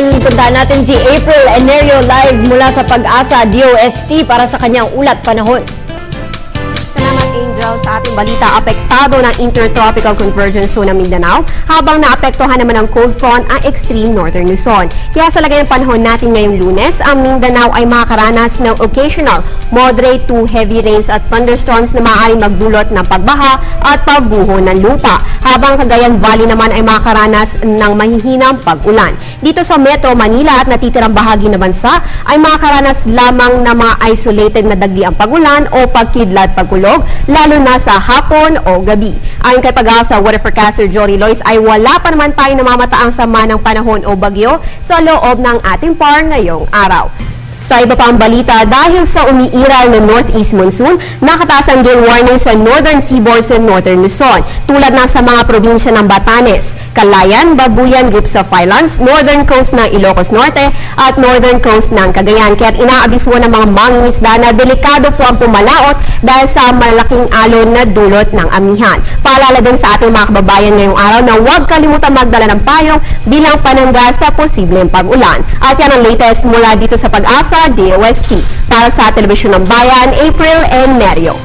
naman puntahan natin si April Enerio live mula sa Pag-asa DOST para sa kanyang ulat panahon. Salamat, Angel. Sa ating balita, apektado ng Intertropical Convergence Zone ng Mindanao habang naapektuhan naman ng cold front ang extreme northern Luzon. Kaya sa lagay ng panahon natin ngayong Lunes, ang Mindanao ay makakaranas ng occasional moderate to heavy rains at thunderstorms na maaaring magdulot ng pagbaha at pagguho ng lupa. Habang Cagayan Valley naman ay makakaranas ng mahihinang pag-ulan. Dito sa Metro Manila at natitirang bahagi ng bansa ay makakaranas lamang ng mga isolated na dagdiang pag-ulan o pagkidlat pagkulog, lalo na sa hapon o gabi. Ayon kay Pag-asa Weather Forecaster Jory Lois ay wala pa naman tayo namamataang sama ng panahon o bagyo sa loob ng ating par ngayong araw. Sa iba pang balita, dahil sa umiiral na northeast monsoon, nakataas ang gale warning sa northern seaboard sa northern Luzon, tulad na sa mga probinsya ng Batanes, Calayan, Babuyan, groups of islands, northern coast ng Ilocos Norte at northern coast ng Cagayan. Kaya't inaabisuan ng mga mangingisda na delikado po ang pumalaot dahil sa malaking alon na dulot ng amihan. Paalala din sa ating mga kababayan ngayong araw na huwag kalimutan magdala ng payong bilang panangga sa posibleng pag-ulan. At yan ang latest mula dito sa Pag-asa DOST. Para sa Telebisyon ng Bayan, April Enerio.